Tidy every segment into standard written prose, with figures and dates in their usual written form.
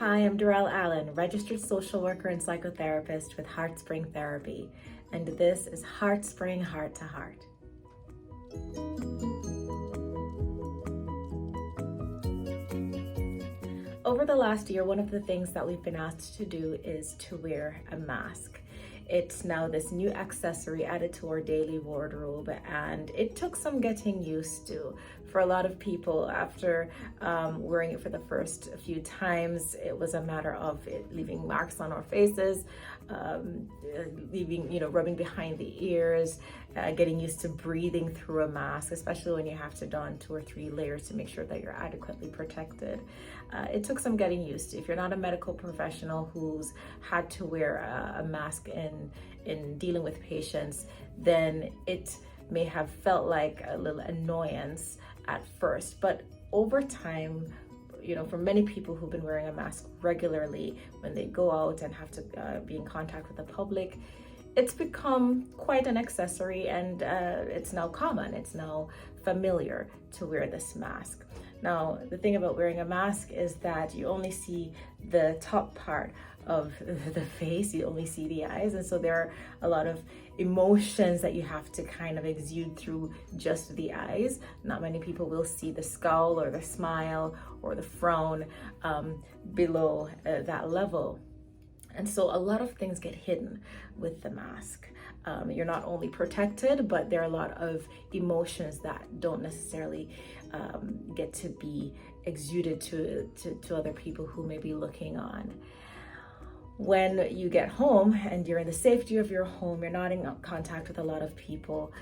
Hi, I'm Darrell Allen, registered social worker and psychotherapist with Heartspring Therapy, and this is Heartspring Heart to Heart. Over the last year, one of the things that we've been asked to do is to wear a mask. It's now this new accessory added to our daily wardrobe, and it took some getting used to. For a lot of people, after wearing it for the first few times, it was a matter of it leaving marks on our faces, rubbing behind the ears, getting used to breathing through a mask, especially when you have to don 2 or 3 layers to make sure that you're adequately protected. It took some getting used to. If you're not a medical professional who's had to wear a mask in dealing with patients, then it may have felt like a little annoyance at first, but over time, for many people who've been wearing a mask regularly when they go out and have to be in contact with the public, it's become quite an accessory, and it's now common, it's now familiar to wear this mask. Now, the thing about wearing a mask is that you only see the top part of the face, you only see the eyes, and so there are a lot of emotions that you have to kind of exude through just the eyes. Not many people will see the scowl or the smile or the frown below that level. And so a lot of things get hidden with the mask. You're not only protected, but there are a lot of emotions that don't necessarily get to be exuded to other people who may be looking on. When you get home and you're in the safety of your home, you're not in contact with a lot of people,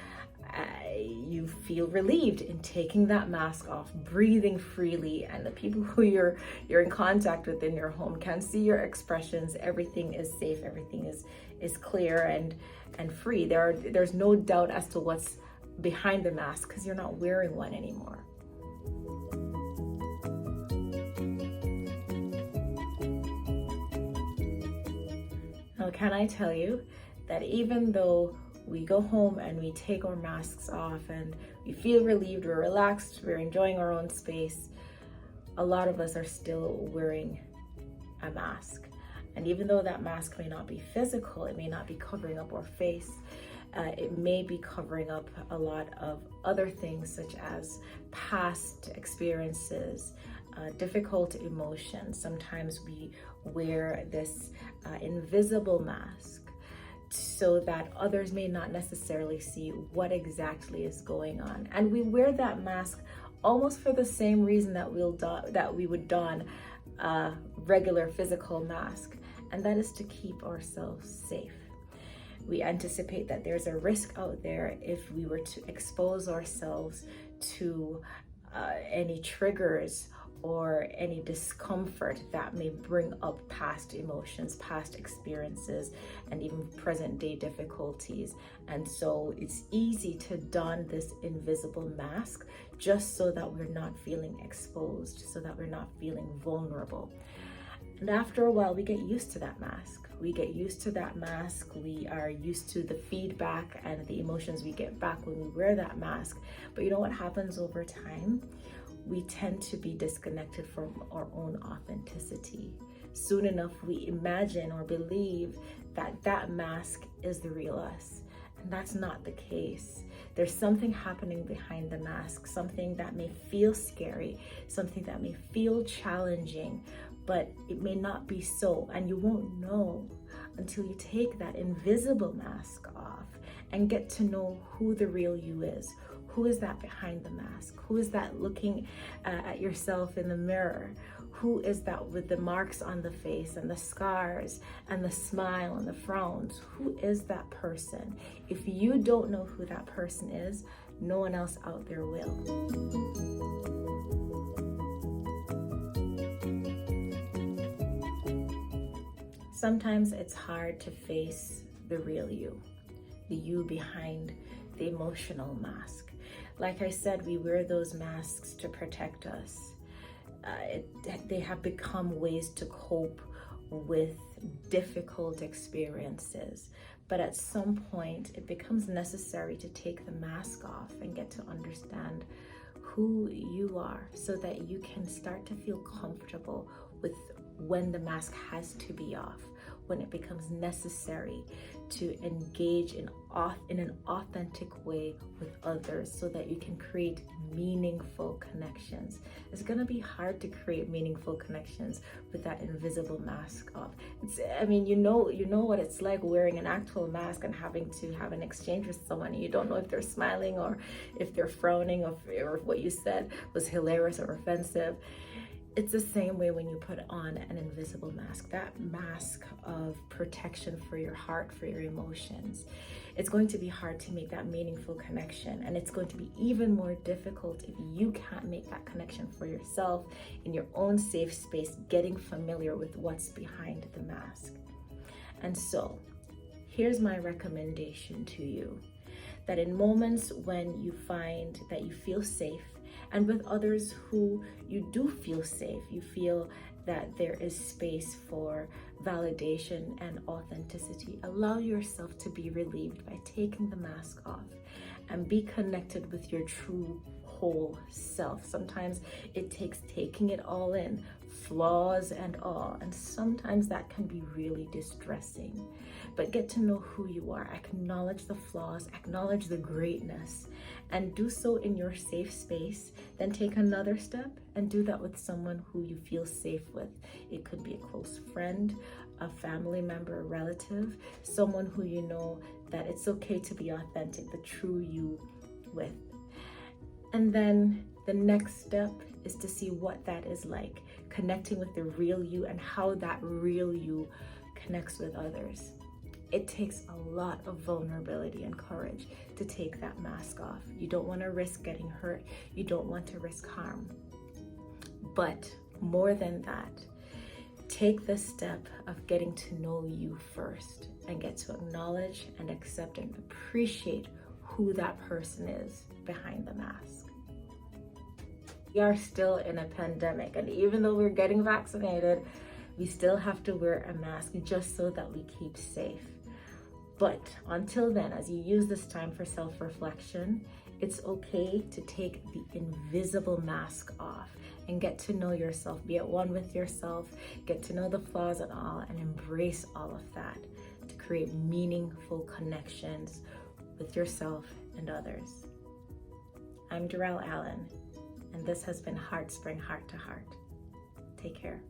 you feel relieved in taking that mask off, breathing freely, and the people who you're in contact with in your home can see your expressions. Everything is safe, everything is clear and free. There's no doubt as to what's behind the mask because you're not wearing one anymore. Now, can I tell you that even though we go home and we take our masks off and we feel relieved, we're relaxed, we're enjoying our own space, a lot of us are still wearing a mask. And even though that mask may not be physical, it may not be covering up our face, it may be covering up a lot of other things such as past experiences, difficult emotions. Sometimes we wear this invisible mask so that others may not necessarily see what exactly is going on. And we wear that mask almost for the same reason that we would don a regular physical mask, and that is to keep ourselves safe. We anticipate that there's a risk out there if we were to expose ourselves to any triggers or any discomfort that may bring up past emotions, past experiences, and even present day difficulties. And so it's easy to don this invisible mask just so that we're not feeling exposed, so that we're not feeling vulnerable. And after a while, we get used to that mask. We get used to that mask. We are used to the feedback and the emotions we get back when we wear that mask. But you know what happens over time? We tend to be disconnected from our own authenticity. Soon enough, we imagine or believe that that mask is the real us. And that's not the case. There's something happening behind the mask, something that may feel scary, something that may feel challenging, but it may not be so. And you won't know until you take that invisible mask off and get to know who the real you is. Who is that behind the mask? Who is that looking at yourself in the mirror? Who is that with the marks on the face and the scars and the smile and the frowns? Who is that person? If you don't know who that person is, no one else out there will. Sometimes it's hard to face the real you, the you behind the emotional mask. Like I said, we wear those masks to protect us. They have become ways to cope with difficult experiences. But at some point, it becomes necessary to take the mask off and get to understand who you are so that you can start to feel comfortable with when the mask has to be off, when it becomes necessary to engage in an authentic way with others so that you can create meaningful connections. It's gonna be hard to create meaningful connections with that invisible mask off. You know what it's like wearing an actual mask and having to have an exchange with someone. You don't know if they're smiling or if they're frowning or if what you said was hilarious or offensive. It's the same way when you put on an invisible mask, that mask of protection for your heart, for your emotions. It's going to be hard to make that meaningful connection, and it's going to be even more difficult if you can't make that connection for yourself in your own safe space, getting familiar with what's behind the mask. And so, here's my recommendation to you, that in moments when you find that you feel safe, and with others who you do feel safe, you feel that there is space for validation and authenticity, allow yourself to be relieved by taking the mask off and be connected with your true whole self. Sometimes it takes taking it all in, flaws and all, and sometimes that can be really distressing. But get to know who you are, acknowledge the flaws, acknowledge the greatness, and do so in your safe space. Then take another step and do that with someone who you feel safe with. It could be a close friend, a family member, a relative, someone who you know that it's okay to be authentic, the true you with. And then the next step is to see what that is like, connecting with the real you and how that real you connects with others. It takes a lot of vulnerability and courage to take that mask off. You don't want to risk getting hurt. You don't want to risk harm. But more than that, take the step of getting to know you first and get to acknowledge and accept and appreciate who that person is behind the mask. We are still in a pandemic, and even though we're getting vaccinated, we still have to wear a mask just so that we keep safe. But until then, as you use this time for self-reflection, it's okay to take the invisible mask off and get to know yourself, be at one with yourself, get to know the flaws and all, and embrace all of that to create meaningful connections with yourself and others. I'm Darrell Allen, and this has been Heartspring Heart to Heart. Take care.